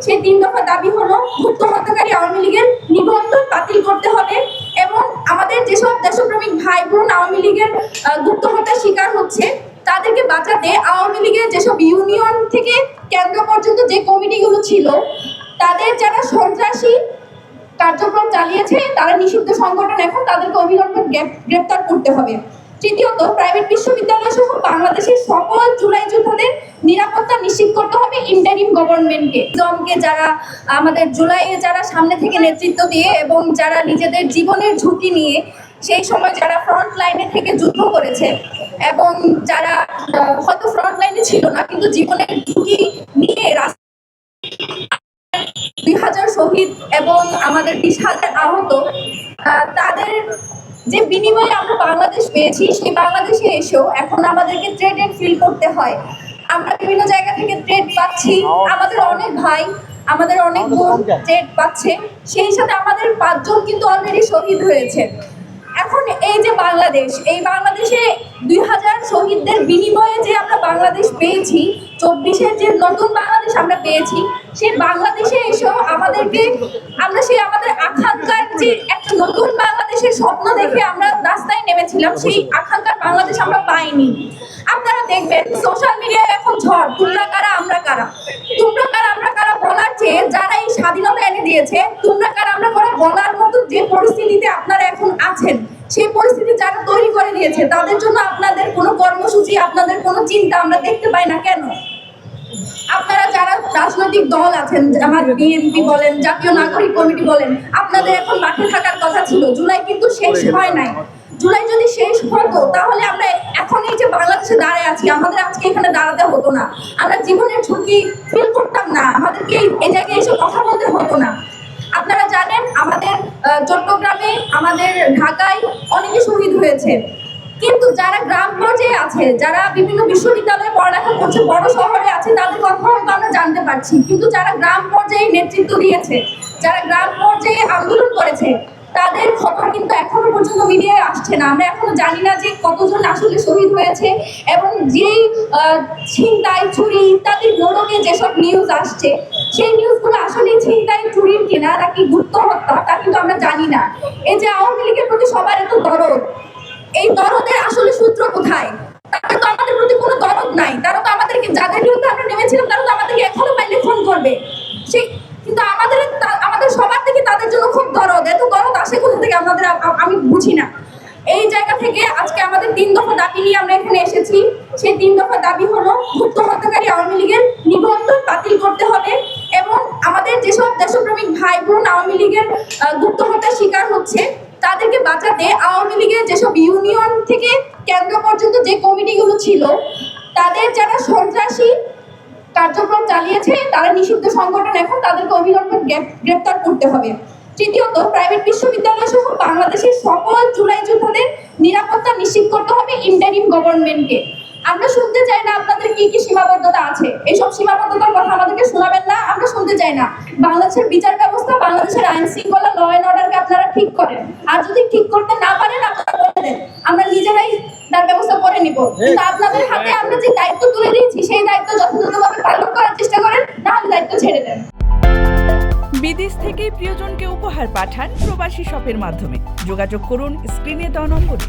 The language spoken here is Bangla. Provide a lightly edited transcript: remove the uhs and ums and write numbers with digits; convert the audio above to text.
সেই 3 দফা দাবি হলো গুপ্ত হত্যাকারী আওয়ামী লীগের নিবন্ধন বাতিল করতে হবে এবং আমাদের যেসব দেশপ্রেমিক ভাই বোন আওয়ামী লীগের গুপ্ত হত্যার শিকার হচ্ছে তাদেরকে বাঁচাতে আওয়ামী লীগের যেসব ইউনিয়ন থেকে কেন্দ্র পর্যন্ত যে কমিটিগুলো ছিল তাদের যারা সন্ত্রাসী কার্যক্রম চালিয়েছে তারা নিষিদ্ধ সংগঠন, এখন তাদেরকে অবিলম্বে গ্রেপ্তার করতে হবে। তৃতীয়ত, প্রাইভেট বিশ্ববিদ্যালয় সহ বাংলাদেশের সকল জুলাই যোদ্ধাদের নিরাপত্তা নিশ্চিত করতে হবে ইন্টারিম গভর্নমেন্টকে। জমকে যারা আমাদের জুলাইয়ে যারা সামনে থেকে নেতৃত্ব দিয়ে এবং যারা নিজেদের জীবনের ঝুঁকি নিয়ে সেই সময় যারা ফ্রন্ট লাইনে থেকে যুদ্ধ করেছে এবং যারা হয়তো ফ্রন্ট লাইনে ছিল না কিন্তু জীবনের ঝুঁকি নিয়ে 2000 শহীদ এবং আমাদের 20,000 আহত, তাদের যে বিনিময়ে আমরা বাংলাদেশ পেয়েছি সেই বাংলাদেশে এসেও এখন আমাদেরকে থ্রেটেড ফিল করতে হয়। আমরা বিভিন্ন জায়গা থেকে থ্রেট পাচ্ছি, আমাদের অনেক ভাই আমাদের অনেক বোন থ্রেট পাচ্ছে, সেই সাথে আমাদের 5 জন কিন্তু অলরেডি শহীদ হয়েছে। এখন এই যে বাংলাদেশ, এই বাংলাদেশে 2000 শহীদদের বিনিময়ে যে আমরা বাংলাদেশ পেয়েছি, 24-এর যে নতুন বাংলাদেশ আমরা পেয়েছি, সেই বাংলাদেশে এসেও আমাদেরকে আমরা সেই আমাদের আকাঙ্ক্ষার যে একটা নতুন বাংলাদেশের স্বপ্ন দেখে আমরা রাস্তায় নেমেছিলাম, সেই আকাঙ্ক্ষার বাংলাদেশ আমরা পাইনি। আপনারা দেখবেন সোশ্যাল মিডিয়ায় এখন ঝড়, তোমরা কারা আমরা কারা, তোমরা কারা আমরা কারা বলার চেয়ে যারা এই স্বাধীনতা এনে দিয়েছে তোমরা কারা আমরা কারা বলার মতো যে পরিস্থিতিতে আপনারা এখন আছেন, সেই পরিস্থিতি যারা তৈরি করে দিয়েছে তাদের জন্য আপনাদের কোনো কর্মসূচি, আপনাদের কোনো চিন্তা আমরা দেখতে পাই না কেন? আপনারা যারা রাজনৈতিক দল আছেন, আমার বিএনপি বলেন, জাতীয় নাগরিক কমিটি বলেন, আপনাদের এখন মাঠে থাকার কথা ছিল। জুলাই কিন্তু শেষ হয় নাই। জুলাই যদি শেষ হতো তাহলে আমরা এখন এই যে বাংলাদেশে দাঁড়ায় আছি, আমাদের আজকে এখানে দাঁড়াতে হতো না, আমরা জীবনের ঝুঁকি ফিল করতাম না, আমাদেরকে এই জায়গায় এসে কথা বলতে হতো না। আপনারা জানেন আমাদের চট্টগ্রামে, আমাদের ঢাকায় অনেকে শহীদ হয়েছে, কিন্তু যারা গ্রাম পর্যায়ে আছে, যারা বিভিন্ন বিশ্ববিদ্যালয়ে পড়ালেখা করছে, বড় শহরে আছে, তাদের কথা হয়তো আমরা জানতে পারছি, কিন্তু যারা গ্রাম পর্যায়ে নেতৃত্ব দিয়েছে, যারা গ্রাম পর্যায়ে আন্দোলন করেছে, তাদের খবর কিন্তু এখনো পর্যন্ত মিডিয়ায় আসছে না। আমরা এখনো জানি না যে কতজন আসলে শহীদ হয়েছে এবং যেই ছিনতাই, চুরি ইত্যাদি মোড়কে যেসব নিউজ আসছে, সেই নিউজগুলো আসলে ছিনতাই, চুরির কিনা নাকি গুপ্ত হত্যা, তা কিন্তু আমরা জানি না। এই যে আওয়ামী লীগের প্রতি সবার এত দরদ, এই দরদের আসলে সূত্র কোথায়? তারা তো আমাদের প্রতি কোনো দরদ নাই। তারা তো আমাদেরকে, যাদের বিরুদ্ধে আমরা নেমেছিলাম, তারা তো আমাদেরকে এখনো পাইলে ফোন করবে। সেই কিন্তু আমাদের সবার থেকে তাদের জন্য খুব দরদ, এত দরদ আসে কোথা থেকে আমি বুঝি না। এই জায়গা থেকে আজকে আমাদের 3 দফা দাবি নিয়ে আমরা এখানে এসেছি। সেই 3 দফা দাবি হলো গুপ্ত হত্যাকারী আওয়ামী লীগের নিবন্ধন বাতিল করতে হবে এবং আমাদের যেসব দেশপ্রেমিক ভাই বোন আওয়ামী লীগের গুপ্ত হত্যার শিকার হচ্ছে তাদেরকে বাঁচাতে আওয়ামী লীগের যেসব ইউনিয়ন থেকে কেন্দ্র পর্যন্ত যে কমিটিগুলো ছিল তাদের যারা সন্ত্রাসী কার্যক্রম চালিয়েছে তারা নিষিদ্ধ সংগঠন, এখন তাদেরকে অবিলম্বে গ্রেপ্তার করতে হবে। তৃতীয়ত, প্রাইভেট বিশ্ববিদ্যালয় সহ বাংলাদেশের সকল জুলাই যোদ্ধাদের নিরাপত্তা নিশ্চিত করতে হবে ইন্টারিম গভর্নমেন্টকে। আমরা শুনতে চাই না আপনাদের কি কি সীমাবদ্ধতা আছে, এইসব সীমাবদ্ধতার কথা আমাদেরকে শোনাবেন না, আমরা শুনতে চাই না। বাংলাদেশের বিচার ব্যবস্থা, বাংলাদেশের আইন শৃঙ্খলা, ল অ্যান্ড অর্ডারকে আপনারা ঠিক করেন, আর যদি ঠিক করতে না পারেন আপনারা বলে দেন, আমরা নিজেরাই তার ব্যবস্থা করে নিব। কিন্তু আপনাদের হাতে আমরা যে দায়িত্ব তুলে দিয়েছি সেই দায়িত্ব যথাযথভাবে পালন করার চেষ্টা করেন, নাহলে দায়িত্ব ছেড়ে দেন। বিদেশ থেকে প্রিয়জনকে উপহার পাঠান প্রবাসী শপের মাধ্যমে। যোগাযোগ করুন স্ক্রিনে দেওয়া নম্বরে।